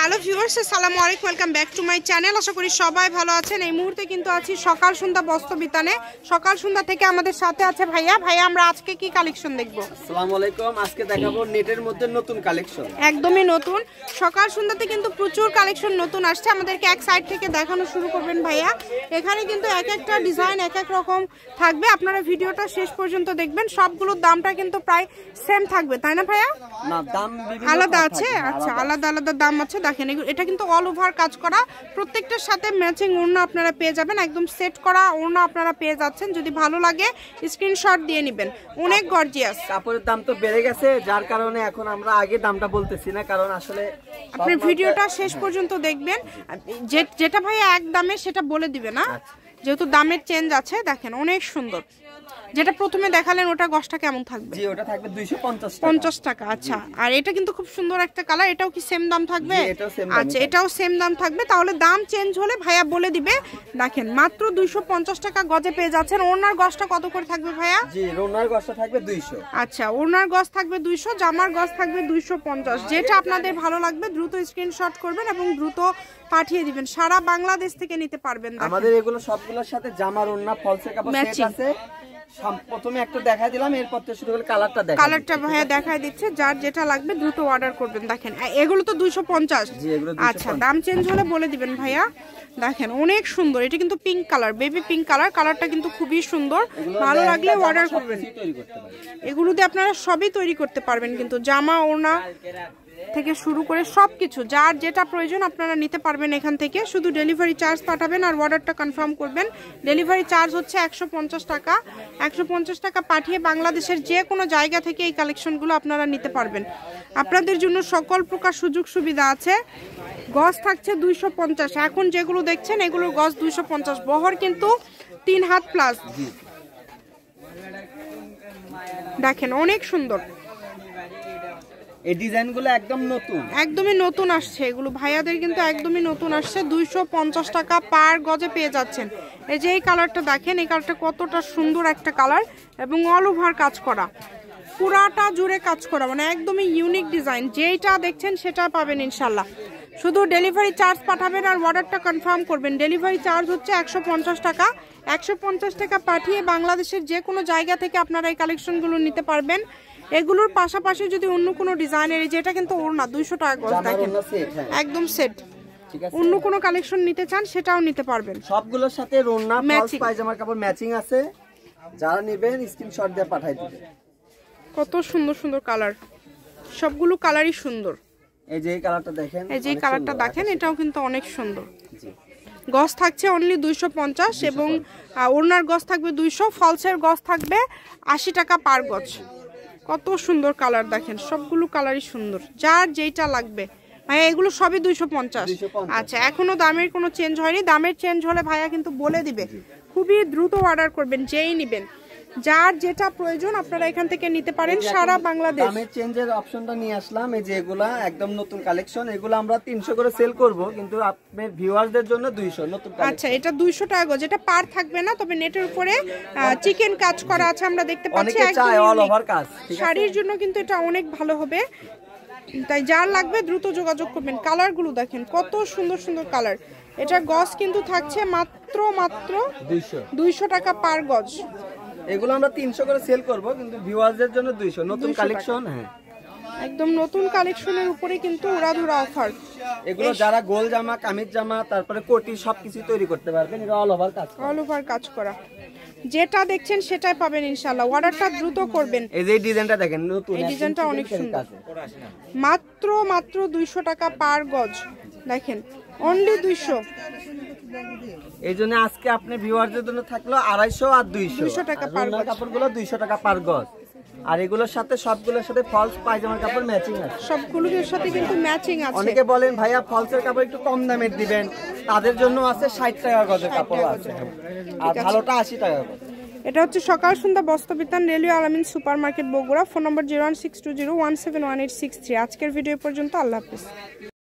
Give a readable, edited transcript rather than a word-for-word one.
Hello viewers, আসসালামু আলাইকুম, welcome back to my channel. আশা করি সবাই ভালো আছেন। এই মুহূর্তে কিন্তু আছি সকাল সন্ধ্যা বস্ত্র বিতানে। সকাল সন্ধ্যা থেকে আমাদের সাথে আছে ভাইয়া। আমরা আজকে কি কালেকশন দেখব? আসসালামু আলাইকুম। আজকে দেখাবো নেটের মধ্যে নতুন কালেকশন, একদমই নতুন। সকাল সন্ধ্যাতে কিন্তু প্রচুর কালেকশন নতুন আসছে। আমাদেরকে এক সাইড থেকে দেখানো শুরু করবেন ভাইয়া। এখানে কিন্তু এক একটা ডিজাইন এক এক রকম থাকবে। আপনারা ভিডিওটা শেষ পর্যন্ত দেখবেন। সবগুলোর দামটা কিন্তু প্রায় সেম থাকবে, তাই না ভাইয়া? না, দাম আলাদা আছে। আচ্ছা, আলাদা আলাদা দাম আছে। দেখেন এটা কিন্তু অল ওভার কাজ করা, প্রত্যেকটার সাথে ম্যাচিং ওড়না আপনারা পেয়ে যাবেন। একদম সেট করা ওড়না আপনারা পেয়ে যাচ্ছেন। যদি ভালো লাগে স্ক্রিনশট দিয়ে নেবেন। অনেক গর্জিয়াস। কাপড়ের দাম তো বেড়ে গেছে, যার কারণে এখন আমরা আগে দামটা বলতেছি না, কারণ আসলে আপনি ভিডিওটা শেষ পর্যন্ত দেখবেন। যেটা ভাইয়া এক দামে সেটা বলে দিবে না, যেহেতু দামের চেঞ্জ আছে। দেখেন অনেক সুন্দর। যেটা প্রথমে দেখালেন ওটা গসটা কেমন থাকবে? জি, ওটা থাকবে 250 টাকা। আচ্ছা, আর এটা কিন্তু খুব সুন্দর একটা কালার। এটাও কি সেম দাম থাকবে? আচ্ছা, এটাও সেম দাম থাকবে। তাহলে দাম চেঞ্জ হলে ভাইয়া বলে দিবে। দেখেন মাত্র 250 টাকা গজে পেয়ে যাচ্ছেন। ওড়নার গসটা কত করে থাকবে ভাইয়া? জি, ওড়নার গসটা থাকবে 200। আচ্ছা, ওড়নার গস থাকবে 200, জামার গস থাকবে 250। যেটা আপনাদের ভালো লাগবে দ্রুত স্ক্রিনশট করবেন এবং দ্রুত পাঠিয়ে দিবেন। সারা বাংলাদেশ থেকে নিতে পারবেন। আমাদের এগুলো সবগুলোর সাথে জামার ওড়না ফলসের কাপড় সেট আছে। প্রথমে একটা দেখাই দিলাম, এরপর তো শুরু করে কালারটা ভাইয়া দেখাই দিচ্ছে। যার যেটা লাগবে দ্রুত অর্ডার করবেন। দেখেন এগুলো তো 250। আচ্ছা, দাম চেঞ্জ হলে বলে দিবেন ভাইয়া। দেখেন অনেক সুন্দর। এটা কিন্তু pink colour, baby pink colour. কালারটা কিন্তু খুবই সুন্দর। ভালো লাগলে অর্ডার করবেন। এগুলো দিয়ে আপনারা সবই তৈরি করতে পারবেন, কিন্তু জামা ওড়না থেকে শুরু করে সবকিছু যার যেটা প্রয়োজন আপনারা নিতে পারবেন এখান থেকে। শুধু ডেলিভারি চার্জ পাঠাবেন আর অর্ডারটা কনফার্ম করবেন। ডেলিভারি চার্জ হচ্ছে 150 টাকা। 150 টাকা পাঠিয়ে বাংলাদেশের যে কোনো জায়গা থেকে এই কালেকশনগুলো আপনারা নিতে পারবেন। আপনাদের জন্য সকল প্রকার সুযোগ সুবিধা আছে। গজ থাকছে 250। এখন যেগুলো দেখছেন এগুলোর গজ 250। বহর কিন্তু 3 হাত প্লাস। দেখেন অনেক সুন্দর। এই ডিজাইনগুলো একদম নতুন, একদমই নতুন আসছে। এগুলো ভাইয়াদের কিন্তু একদমই নতুন আসছে। 250 টাকা পার গজে পেয়ে যাচ্ছেন। এই যে এই কালারটা দেখেন, এই কালারটা কতটা সুন্দর একটা কালার এবং অল ওভার কাজ করা, পুরাটা জুড়ে কাজ করা, মানে একদমই ইউনিক ডিজাইন। যেটা দেখছেন সেটা পাবেন ইনশাল্লাহ। শুধু ডেলিভারি চার্জ পাঠাবেন আর অর্ডারটা কনফার্ম করবেন। ডেলিভারি চার্জ হচ্ছে 150 টাকা। 150 টাকা পাঠিয়ে বাংলাদেশের যে কোনো জায়গা থেকে আপনারা এই কালেকশনগুলো নিতে পারবেন। এগুলোর পাশাপাশি যদি অন্য কোনো ডিজাইনের, যেটা কিন্তু ওড়না 200 টাকা গজ, দেখেন একদম সেট, অন্য কোনো কালেকশন নিতে চান সেটাও নিতে পারবেন। সবগুলোর সাথে ওড়না ফলস পায়জামার কাপড় ম্যাচিং আছে। যারা নেবেন স্ক্রিনশট দিয়ে পাঠিয়ে দিবেন। কত সুন্দর সুন্দর কালার, সবগুলো কালারই সুন্দর। এই যে এই কালারটা দেখেন, এই যে কালারটা দেখেন, এটাও কিন্তু অনেক সুন্দর। গজ থাকছে অনলি 250 এবং ওড়নার গজ থাকবে 200। ফলসের গজ থাকবে 80 টাকা পার গজ। কত সুন্দর কালার দেখেন, সবগুলো কালারই সুন্দর। যার যেটা লাগবে ভাইয়া, এগুলো সবই 250। আচ্ছা, এখনো দামের কোনো চেঞ্জ হয়নি। দামের চেঞ্জ হলে ভাইয়া কিন্তু বলে দিবে। খুবই দ্রুত অর্ডার করবেন, যেই নেবেন। যার যেটা প্রয়োজন আপনারা এখান থেকে নিতে পারেন সারা বাংলাদেশ। দামের চেঞ্জের অপশনটা নিয়ে আসলাম। এই যে এগুলা একদম নতুন কালেকশন। এগুলো আমরা 300 করে সেল করব, কিন্তু আপনাদের ভিউয়ারদের জন্য 200 নতুন কালেকশন। আচ্ছা, এটা 200 টাকা গজ। এটা পার থাকবে না, তবে নেটের উপরে চিকেন কাজ করা আছে আমরা দেখতে পাচ্ছি। একদম অল ওভার কাজ। শাড়ির জন্য কিন্তু এটা অনেক ভালো হবে। তাই যার লাগবে দ্রুত যোগাযোগ করবেন। কালারগুলো দেখেন কত সুন্দর সুন্দর কালার। এটা গজ কিন্তু থাকছে মাত্র 200 টাকা পার গজ। এগুলো আমরা 300 করে সেল করব, কিন্তু ভিউয়ারদের জন্য 200 নতুন কালেকশন। হ্যাঁ, একদম নতুন কালেকশনের উপরে কিন্তু উড়াধুরা অফার। এগুলো যারা গোল জামা, কামিজ জামা, তারপরে কোটি সবকিছু তৈরি করতে পারবেন। এটা অল ওভার কাজ, অল ওভার কাজ করা। যেটা দেখছেন সেটাই পাবেন ইনশাআল্লাহ। অর্ডারটা দ্রুত করবেন। এই যে ডিজাইনটা দেখেন, নতুন। এই ডিজাইনটা অনেক সুন্দর। মাত্র 200 টাকা পার গজ। দেখেন অনলি 200। এই জন্য আজকে আপনি ভিউয়ারদের জন্য থাকলো 250 আর 200 টাকা পার গজ। কাপড়গুলো 200 টাকা পার গজ। আর এগুলোর সাথে সবগুলোর সাথে ফলস পায়জামার কাপড় ম্যাচিং আছে। সবগুলোর সাথে কিন্তু ম্যাচিং আছে। অনেকে বলেন ভাইয়া ফলসের কাপড় একটু কম দামের দিবেন, তাদের জন্য আছে 60 টাকা গজের কাপড় আছে, আর ভালোটা 80 টাকা গজ। এটা হচ্ছে সকাল সন্ধ্যা বস্ত্র বিতান, রেলওয়ে আলামিন সুপার মার্কেট, বগুড়া। ফোন নম্বর 01620171863। আজকের ভিডিও পর্যন্ত। আল্লাহ হাফেজ।